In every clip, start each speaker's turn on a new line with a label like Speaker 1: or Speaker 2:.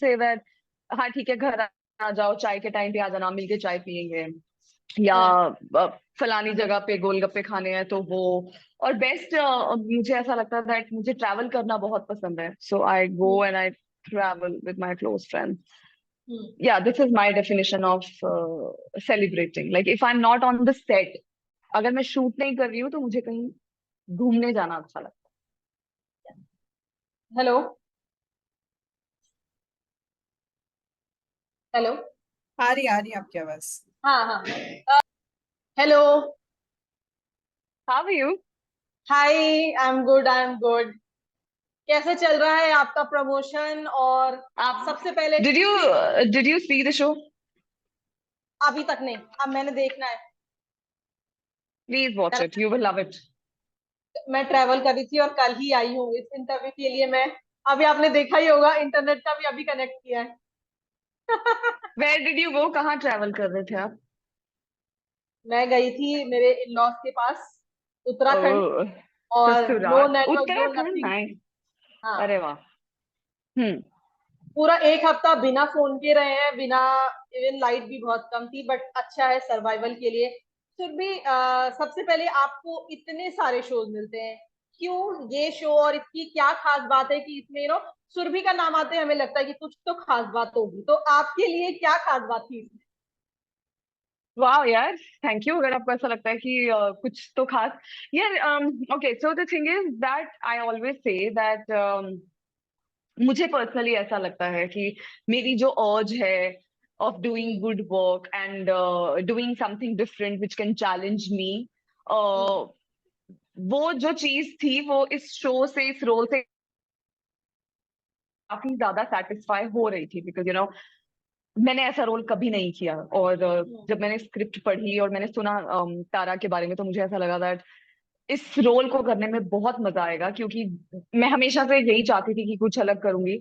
Speaker 1: Say that हाँ ठीक है, घर आ जाओ, चाय के टाइम पे आ जाना, मिलके चाय पियेंगे, या
Speaker 2: या
Speaker 1: फलानी जगह पे गोलगप्पे खाने हैं तो वो। और बेस्ट मुझे ऐसा लगता है दैट मुझे ट्रैवल करना बहुत पसंद है, so I go and I travel with my close friends. Yeah this is my definition of celebrating. Like if I am not on the set, अगर मैं शूट नहीं कर रही हूँ तो मुझे कहीं घूमने जाना अच्छा लगता
Speaker 2: हेलो। हेलो।
Speaker 3: आ रही आपकी आवाज।
Speaker 2: हाँ हाँ। हेलो।
Speaker 1: है. How are you?
Speaker 2: Hi. I am good, I am good. कैसे चल रहा है आपका प्रमोशन? और
Speaker 1: आप
Speaker 2: सबसे पहले
Speaker 1: did you did you see the show?
Speaker 2: अभी तक नहीं, अब मैंने देखना है।
Speaker 1: Please watch it, you will love it.
Speaker 2: मैं ट्रैवल कर रही थी और कल ही आई हूँ इस इंटरव्यू के लिए। मैं अभी, आपने देखा ही होगा, इंटरनेट का भी अभी कनेक्ट किया है।
Speaker 1: Where did you go? कहाँ ट्रैवल कर रहे थे आप?
Speaker 2: मैं गई थी मेरे इन लॉज के पास, उत्तराखंड।
Speaker 1: ओह,
Speaker 2: और नो
Speaker 1: ससुराल
Speaker 2: network, no
Speaker 1: Uttarakhand,
Speaker 2: nothing.
Speaker 1: Nice.
Speaker 2: हाँ।
Speaker 1: अरे वाह. हम्म.
Speaker 2: पूरा एक हफ्ता बिना फोन के रहे हैं, बिना, इवन लाइट भी बहुत कम थी, बट अच्छा है सर्वाइवल के लिए। फिर भी सबसे पहले आपको इतने सारे शोज मिलते हैं, क्यों ये शो और इसकी क्या खास बात है कि इसमें सुरभि का नाम आते ही हमें लगता है कि कुछ तो खास बात होगी, तो आपके लिए क्या खास बात थी इसमें?
Speaker 1: वाह यार, थैंक यू. अगर आपको ऐसा लगता है कि कुछ तो खास. यार okay, so the thing is that I always say that मुझे पर्सनली ऐसा लगता है कि मेरी जो अर्ज है of doing
Speaker 2: hmm.
Speaker 1: Good work and doing something different which can challenge me,
Speaker 2: hmm.
Speaker 1: वो जो चीज थी वो इस शो से, इस रोल से काफी ज्यादा सेटिस्फाई हो रही थी. बिकॉज मैंने ऐसा रोल कभी नहीं किया. और
Speaker 2: हम्म।
Speaker 1: जब मैंने स्क्रिप्ट पढ़ी और मैंने सुना तारा के बारे में, तो मुझे ऐसा लगा दैट इस रोल को करने में बहुत मजा आएगा, क्योंकि मैं हमेशा से यही चाहती थी कि कुछ अलग करूंगी.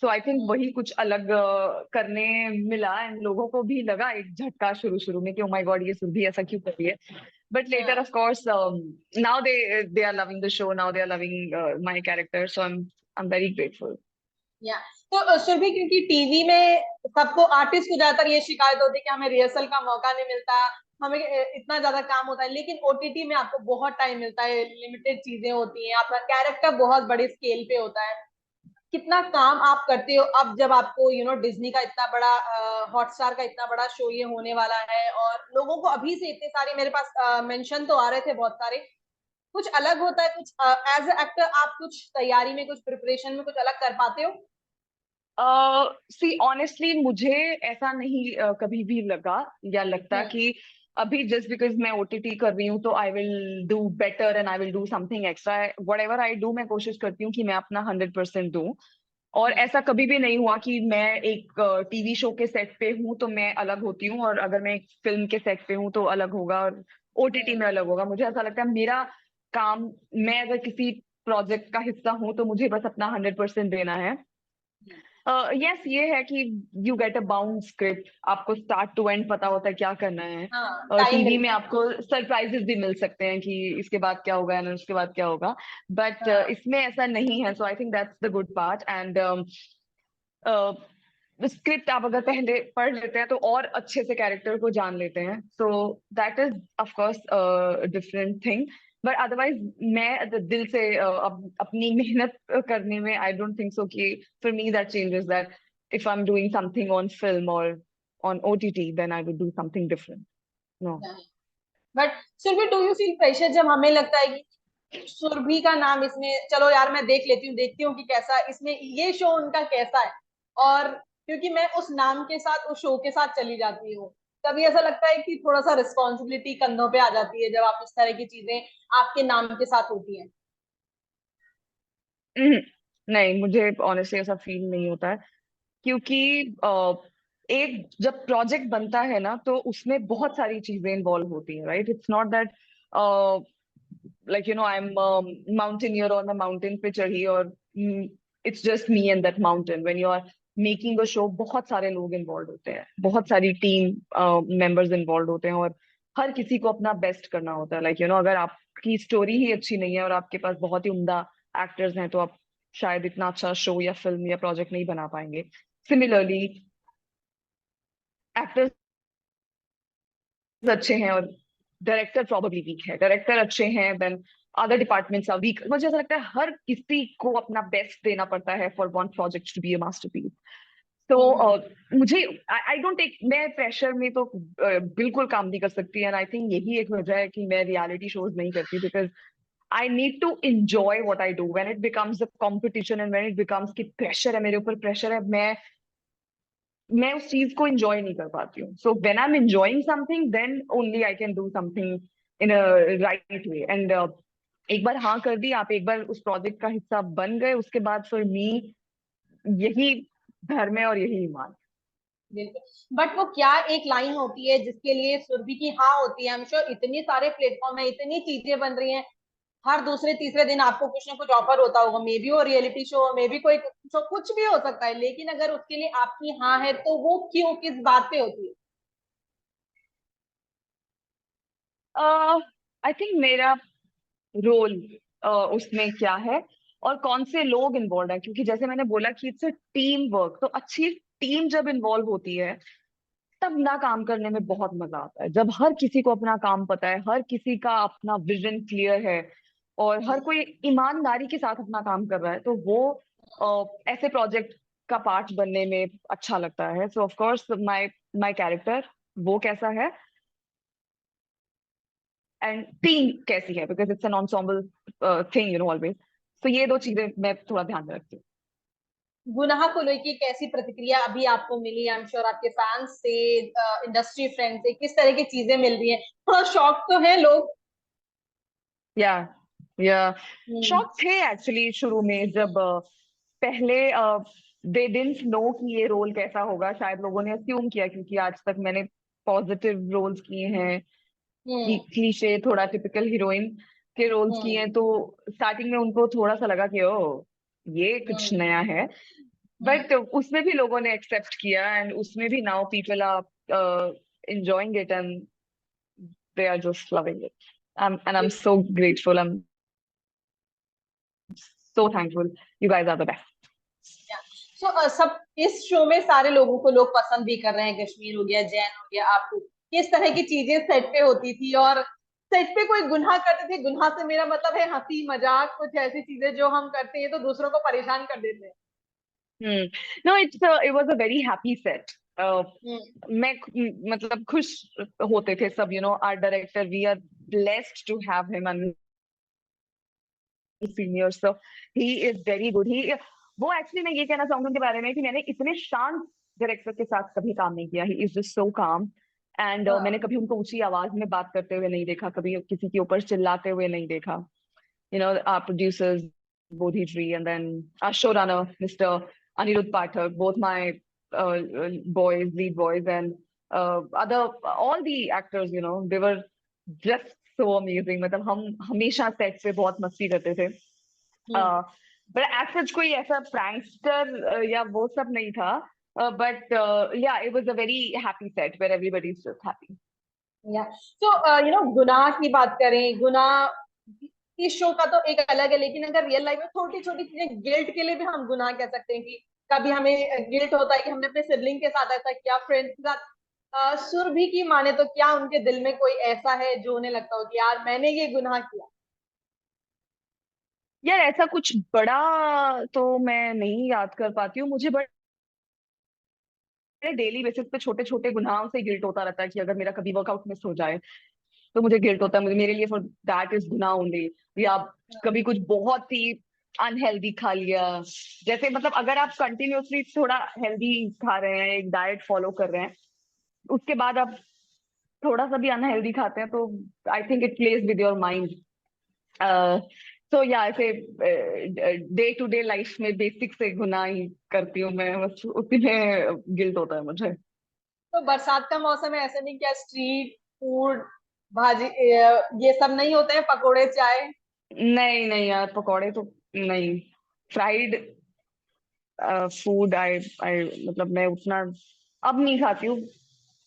Speaker 1: सो आई थिंक
Speaker 2: हम्म।
Speaker 1: वही कुछ अलग करने मिला. एंड लोगों को भी लगा एक झटका शुरू शुरू में कि ओ माय गॉड, ये सुरभि ऐसा क्यों कर रही है. बट लेटर
Speaker 2: हाँ।
Speaker 1: Of course now they are loving the show, now they are loving my character, so I am very grateful.
Speaker 2: या तो सुरभि, क्योंकि टीवी में सबको, आर्टिस्ट को ज्यादातर ये शिकायत होती है कि हमें रिहर्सल का मौका नहीं मिलता, हमें इतना ज्यादा काम होता है, लेकिन ओटीटी में आपको बहुत टाइम मिलता है, लिमिटेड चीजें होती हैं, आपका कैरेक्टर बहुत बड़े स्केल पे होता है। कितना काम आप करते हो अब, जब आपको डिज्नी का इतना बड़ा, हॉटस्टार का इतना बड़ा शो ये होने वाला है, और लोगों को अभी से इतने सारे मेरे पास मेंशन तो आ रहे थे बहुत सारे। कुछ अलग होता है कुछ, एज ए एक्टर आप कुछ तैयारी में, कुछ प्रिपरेशन में कुछ अलग कर पाते हो?
Speaker 1: सी ऑनेस्टली मुझे ऐसा नहीं कभी भी लगा या लगता
Speaker 2: हम्म।
Speaker 1: कि अभी जस्ट बिकॉज मैं ओटीटी कर रही हूँ तो I will do better and I will do something extra. What ever I do, मैं कोशिश करती हूँ कि मैं अपना 100% दूं. और
Speaker 2: हम्म।
Speaker 1: ऐसा कभी भी नहीं हुआ कि मैं एक टीवी शो के सेट पे हूँ तो मैं अलग होती हूँ, और अगर मैं एक फिल्म के सेट पे हूँ तो अलग होगा, और ओटीटी
Speaker 2: हम्म।
Speaker 1: में अलग होगा. मुझे ऐसा लगता है मेरा काम, मैं अगर किसी प्रोजेक्ट का हिस्सा हूँ तो मुझे बस अपना 100% देना है. यस, ये है कि you get a bound script, आपको स्टार्ट टू एंड पता होता है क्या करना है.
Speaker 2: हाँ, टाइम
Speaker 1: टीवी में
Speaker 2: मिलता है।
Speaker 1: आपको सरप्राइजेस भी मिल सकते हैं कि इसके बाद क्या होगा और उसके बाद क्या होगा. बट
Speaker 2: हाँ।
Speaker 1: इसमें ऐसा नहीं है, so I think that's the good part. And script आप अगर पहले पढ़ लेते हैं तो और अच्छे से कैरेक्टर को जान लेते हैं, so that is of course different thing. But otherwise मैं दिल से अपनी मेहनत करने में आई डोंट थिंक सो कि for me that changes that if I am doing something on film और on OTT then I would do something different. No.
Speaker 2: But Surabhi, do you feel pressure जब हमें लगता है कि सुरभि का नाम इसमें, चलो यार मैं देख लेती हूँ, देखती हूँ कि कैसा इसमें ये शो उनका कैसा है, और क्योंकि मैं उस नाम के साथ, उस शो के साथ चली जाती हूँ, तभी ऐसा लगता है कि थोड़ा सा रिस्पॉन्सिबिलिटी कंधों पे आ जाती है जब आप इस तरह की चीजें आपके नाम के साथ होती हैं?
Speaker 1: नहीं, मुझे ऑनेस्टली ऐसा फील नहीं होता है, क्योंकि एक जब प्रोजेक्ट बनता है ना तो उसमें बहुत सारी चीजें इन्वॉल्व होती हैं. Right, it's not that I am mountaineer और मैं माउंटेन पे चढ़ी और it's just me and that mountain. When you are making a show, बहुत सारे लोग इन्वॉल्व होते हैं, बहुत सारी टीम मेंबर्स इन्वॉल्व होते हैं, और हर किसी को अपना बेस्ट करना होता है. अगर आपकी स्टोरी ही अच्छी नहीं है और आपके पास बहुत ही उम्दा एक्टर्स हैं तो आप शायद इतना अच्छा शो या फिल्म या प्रोजेक्ट नहीं बना पाएंगे. सिमिलरली एक्टर्स अच्छे हैं और डायरेक्टर प्रॉब्लली वीक है, डायरेक्टर अच्छे हैं then other departments are weak. मुझे ऐसा लगता है हर किसी को अपना बेस्ट देना पड़ता है for one project to be a masterpiece. तो मुझे आई डोंट टेक, मैं प्रेशर में तो बिल्कुल काम नहीं कर सकती एंड आई थिंक यही एक वजह है कि मैं रियलिटी शोज नहीं करती, because I need to enjoy what I do. When it becomes a competition and when it becomes कि प्रेशर है, मेरे ऊपर प्रेशर है, मैं उस चीज को एंजॉय नहीं कर पाती हूँ। So when I am enjoying something then only I can do something in a right way. And एक बार हाँ कर दी, आप एक बार उस प्रोजेक्ट का हिस्सा बन गए, उसके बाद फॉर मी यही धर्म है और यही ईमान।
Speaker 2: बिल्कुल। बट वो क्या एक लाइन होती है जिसके लिए सुरभि की हाँ होती है? आई एम श्योर इतनी सारे प्लेटफॉर्म है, इतनी चीजें बन रही हैं, हर दूसरे तीसरे दिन आपको कुछ ना कुछ ऑफर होता होगा, मे बी वो रियलिटी शो, मे बी कोई शो, कुछ भी हो सकता है, लेकिन अगर उसके लिए आपकी हाँ है तो वो क्यों, किस बात पे होती है?
Speaker 1: आई थिंक मेरा रोल उसमें क्या है और कौन से लोग इन्वॉल्व है, क्योंकि जैसे मैंने बोला कि इट्स अ टीम वर्क, तो अच्छी टीम जब इन्वॉल्व होती है तब ना काम करने में बहुत मजा आता है। जब हर किसी को अपना काम पता है, हर किसी का अपना विजन क्लियर है और हर कोई ईमानदारी के साथ अपना काम कर रहा है, तो वो ऐसे प्रोजेक्ट का पार्ट बनने में अच्छा लगता है। सो of course my my character वो कैसा है एंड टीम कैसी है, because it's an ensemble thing always. तो ये दो चीजें मैं थोड़ा ध्यान में रखती हूँ।
Speaker 2: गुनाह को लेके कैसी प्रतिक्रिया अभी आपको मिली? आई एम श्योर आपके फैंस से, इंडस्ट्री फ्रेंड से किस तरह की चीजें मिल रही है? थोड़ा शॉक तो है लोग।
Speaker 1: या या
Speaker 2: हम्म।
Speaker 1: शॉक थे एक्चुअली शुरू में, जब पहले दे डिडंट नो कि ये रोल कैसा होगा। शायद लोगों ने अस्यूम किया, क्योंकि आज तक मैंने पॉजिटिव रोल्स किए हैं,
Speaker 2: हम्म।
Speaker 1: क्लीशे थोड़ा टिपिकल हीरोइन के रोल्स किए
Speaker 2: हम्म।
Speaker 1: हैं, तो स्टार्टिंग में उनको थोड़ा सा लगा कि ओ ये कुछ
Speaker 2: हम्म।
Speaker 1: नया है।
Speaker 2: हम्म।
Speaker 1: बट उसमें भी लोगों ने एक्सेप्ट किया एंड उसमें भी now people are enjoying it and they are just loving it. And I'm so grateful. I'm so thankful. You guys are the best.
Speaker 2: सो सब इस शो में सारे लोगों को लोग पसंद भी कर रहे हैं, कश्मीर हो गया, जैन हो गया, आपको किस तरह की चीजें सेट पे होती थी? और सेट पे कोई गुनाह करते थे? गुनाह से मेरा मतलब है हंसी मजाक, कुछ ऐसी चीजें जो हम करते हैं तो दूसरों को परेशान कर देते हैं।
Speaker 1: Hmm. No, it was a very happy set.
Speaker 2: हम्म।
Speaker 1: मैं मतलब खुश होते थे सब, our director, we are blessed to have him and senior, so he is very good. वो एक्चुअली मैं ये कहना चाहूंगी उनके बारे में कि मैंने इतने शांत डायरेक्टर के साथ कभी काम नहीं किया। ही इज जस्ट सो काम एंड मैंने कभी उनको ऊंची आवाज में बात करते हुए नहीं देखा, कभी किसी के ऊपर चिल्लाते हुए नहीं देखा। Our producers Bodhi Tree and then our showrunner Mr. Anirudh Pathak, both my lead boys, and other all the actors, they were just so amazing. मतलब हम हमेशा सेट पे बहुत मस्ती करते थे।
Speaker 2: हम्म।
Speaker 1: बट एज सच कोई ऐसा प्रैंकस्टर या वो सब नहीं था, but yeah it was a very happy set where everybody is just happy.
Speaker 2: Yeah so गुनाह की बात करें, गुनाह इस शो का तो एक अलग है, लेकिन अगर रियल लाइफ में छोटी छोटी चीजें, गिल्ट के लिए भी हम गुनाह कह सकते हैं कि कभी हमें गिल्ट होता है कि हमने अपने सिबलिंग के साथ ऐसा किया, फ्रेंड्स के साथ। सुरभि की माने तो क्या उनके दिल में कोई ऐसा है जो उन्हें लगता हो कि यार मैंने ये गुनाह किया?
Speaker 1: यार ऐसा कुछ बड़ा तो मैं नहीं याद कर पाती हूँ। मुझे डेली बेसिस पे छोटे छोटे गुनाहों से गिल्ट होता रहता है कि अगर मेरा कभी वर्कआउट मिस हो जाए तो मुझे गिल्ट होता है। मुझे मेरे लिए फॉर दैट इज गुनाह ओनली। या कभी कुछ बहुत ही अनहेल्दी खा लिया, जैसे मतलब अगर आप कंटिन्यूअसली थोड़ा हेल्दी खा रहे हैं, एक डाइट फॉलो कर रहे हैं, उसके बाद आप थोड़ा सा भी अनहेल्दी खाते हैं, तो I think it plays with your mind. तो या ऐसे डे टू डे लाइफ में बेसिक से गुनाह ही करती हूँ मैं, बस उसी में गिल्ट होता है मुझे।
Speaker 2: तो बरसात का मौसम है, ऐसे नहीं क्या स्ट्रीट फूड, भाजी, ये सब नहीं होते हैं, पकोड़े चाय?
Speaker 1: नहीं नहीं यार, पकौड़े तो नहीं। फ्राइड फूड आई आई मतलब मैं उतना अब नहीं खाती हूँ।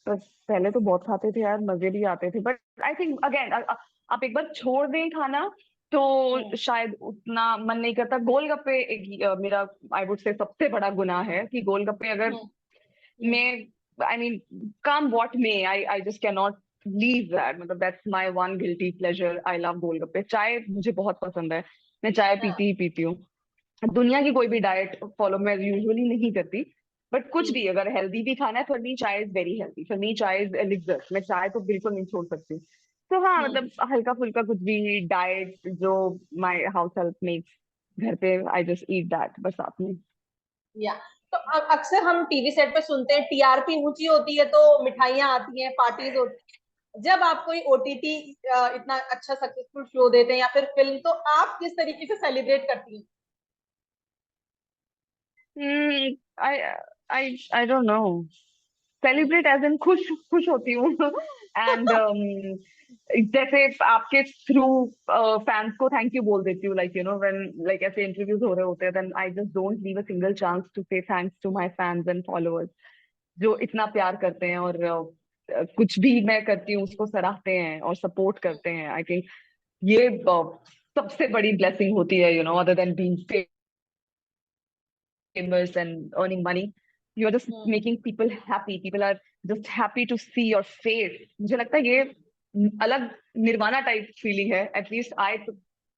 Speaker 1: बस पहले तो बहुत खाते थे यार, मजे भी आते थे, बट आई थिंक अगेन आप एक बार छोड़ दें खाना तो शायद उतना मन नहीं करता। गोलगप्पे मेरा आई वुड से सबसे बड़ा गुनाह है कि गोलगप्पे अगर मैं I mean come what may I just can not leave that. मतलब that's my one guilty pleasure. I love golgappe. चाय मुझे बहुत पसंद है, मैं चाय पीती ही पीती हूँ। दुनिया की कोई भी डाइट फॉलो मैं यूजुअली नहीं करती, बट कुछ भी अगर हेल्दी भी खाना है, फॉर मी चाय is very healthy. For me चाय इज एलिक्सर। मैं चाय तो बिल्कुल नहीं छोड़ सकती। तो हाँ, मतलब हल्का फुल्का कुछ भी डाइट जो माय हाउस हेल्प मेक्स घर पे, आई जस्ट ईट दैट बस साथ में।
Speaker 2: या तो अक्सर हम टीवी सेट पे सुनते हैं टीआरपी ऊंची होती है तो मिठाइयाँ आती हैं, पार्टीज होती है। जब आप कोई ओटीटी इतना अच्छा सक्सेसफुल शो देते हैं या फिर फिल्म, तो आप किस तरीके से सेलिब्रेट करती हैं?
Speaker 1: I I don't know. Celebrate as in खुश खुश होती हूँ। एंड जैसे आपके थ्रू फैंस को थैंक यू बोल देती हूँ, like you know when like ऐसे इंटरव्यूज हो रहे होते हैं, then I just don't leave a single chance to say thanks to my fans and followers जो इतना प्यार करते हैं और कुछ भी मैं करती हूँ उसको सराहते हैं और सपोर्ट करते हैं। आई थिंक ये सबसे बड़ी ब्लेसिंग होती है, you know, other than being famous and earning money. You're just making people happy. People are just happy to see your face. मुझे लगता है ये अलग निर्वाणा टाइप फीलिंग है. At least I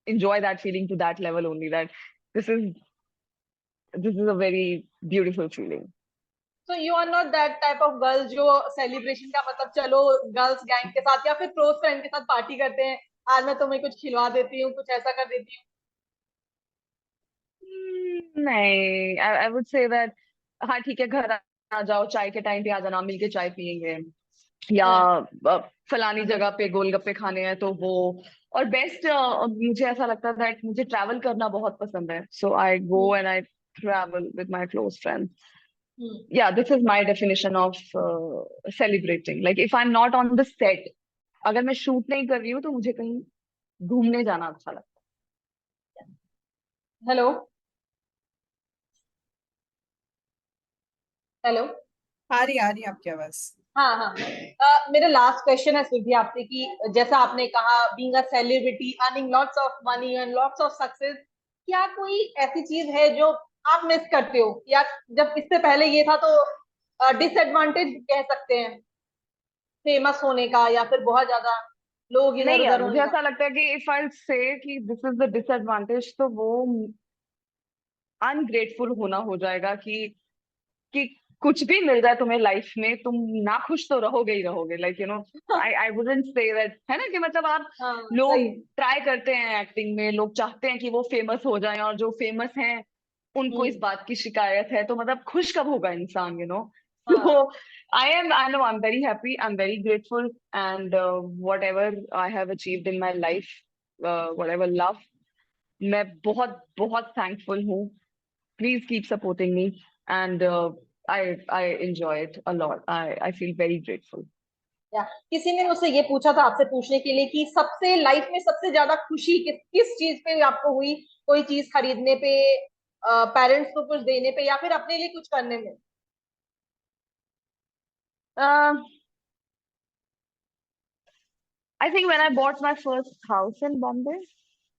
Speaker 1: enjoy that feeling to that level only. That this is this is a very beautiful feeling.
Speaker 2: So you are not that type of girl जो celebration का मतलब चलो गर्ल्स गैंग के साथ या फिर close friend के साथ पार्टी करते हैं, आज मैं तुम्हें कुछ खिलवा देती हूँ, कुछ ऐसा कर देती हूँ?
Speaker 1: नहीं, I would say that हाँ ठीक है, घर आ जाओ, चाय के टाइम पे आ जाना, मिलके चाय पियेंगे, या फलानी जगह पे गोलगप्पे खाने हैं तो वो। और बेस्ट मुझे ऐसा लगता है दैट मुझे ट्रैवल करना बहुत पसंद है, so I go and I travel with my close friends. Yeah this is my definition of celebrating. Like if I am not on the set, अगर मैं शूट नहीं कर रही हूँ तो मुझे कहीं घूमने जाना अच्छा लगता
Speaker 2: हेलो हेलो।
Speaker 3: आ रही है आपकी आवाज।
Speaker 2: हाँ हाँ। मेरा लास्ट क्वेश्चन है सुधी आपसे कि जैसा आपने कहा being a celebrity, earning lots of money and lots of success, क्या कोई ऐसी चीज है जो आप मिस करते हो, या जब इससे पहले ये था तो डिसएडवांटेज कह सकते हैं फेमस होने का या फिर बहुत ज्यादा लोग
Speaker 1: है.
Speaker 2: इधर
Speaker 1: नहीं यार,
Speaker 2: उधर
Speaker 1: मुझे
Speaker 2: होने का?
Speaker 1: ऐसा लगता है कि इफ आई से कि दिस इज द डिसएडवांटेज, तो वो अनग्रेटफुल होना हो जाएगा कि कुछ भी मिल जाए तुम्हें लाइफ में, तुम ना खुश तो रहोगे ही रहोगे. Like you no, I wouldn't say that, है ना, कि मतलब आप
Speaker 2: हाँ
Speaker 1: लोग
Speaker 2: सही।
Speaker 1: ट्राई करते हैं एक्टिंग में, लोग चाहते हैं कि वो फेमस हो जाएं, और जो फेमस हैं उनको इस बात की शिकायत है, तो मतलब खुश कब होगा इंसान, यू नो.
Speaker 2: हाँ
Speaker 1: So I know I'm very happy, I'm very grateful, and whatever I have achieved in my life, whatever love, मैं बहुत बहुत thankful हूँ. Please keep supporting me, and I enjoy it a lot. I feel very grateful.
Speaker 2: या किसी ने मुझसे ये पूछा था आपसे पूछने के लिए कि सबसे लाइफ में सबसे ज्यादा खुशी किस चीज पे आपको हुई, कोई चीज खरीदने पे, पेरेंट्स को कुछ देने पे, या फिर अपने लिए कुछ करने में?
Speaker 1: Uh, I think when I bought my first house in Bombay,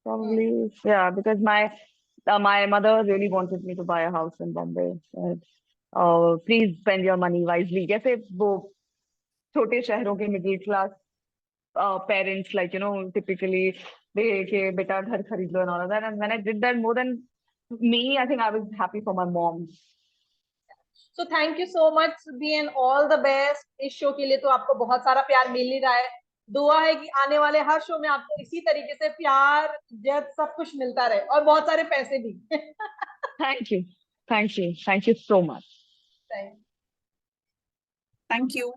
Speaker 1: probably, yeah, because my mother really wanted me to buy a house in Bombay. Please spend your money wisely. जैसे वो छोटे शहरों के middle class parents, like you know, typically they के बेटा घर खरीद लो and all of that. And when I did that, more than me, I think I was happy for my mom.
Speaker 2: So thank you so much the and all the best. इस show के लिए तो आपको बहुत सारा प्यार मिल ही रहा है। दुआ है कि आने वाले हर शो में आपको इसी तरीके से प्यार, इज्जत, सब कुछ मिलता रहे और बहुत सारे पैसे भी।
Speaker 1: Thank you. Thank you. Thank you so much.
Speaker 2: Thank
Speaker 3: thank you.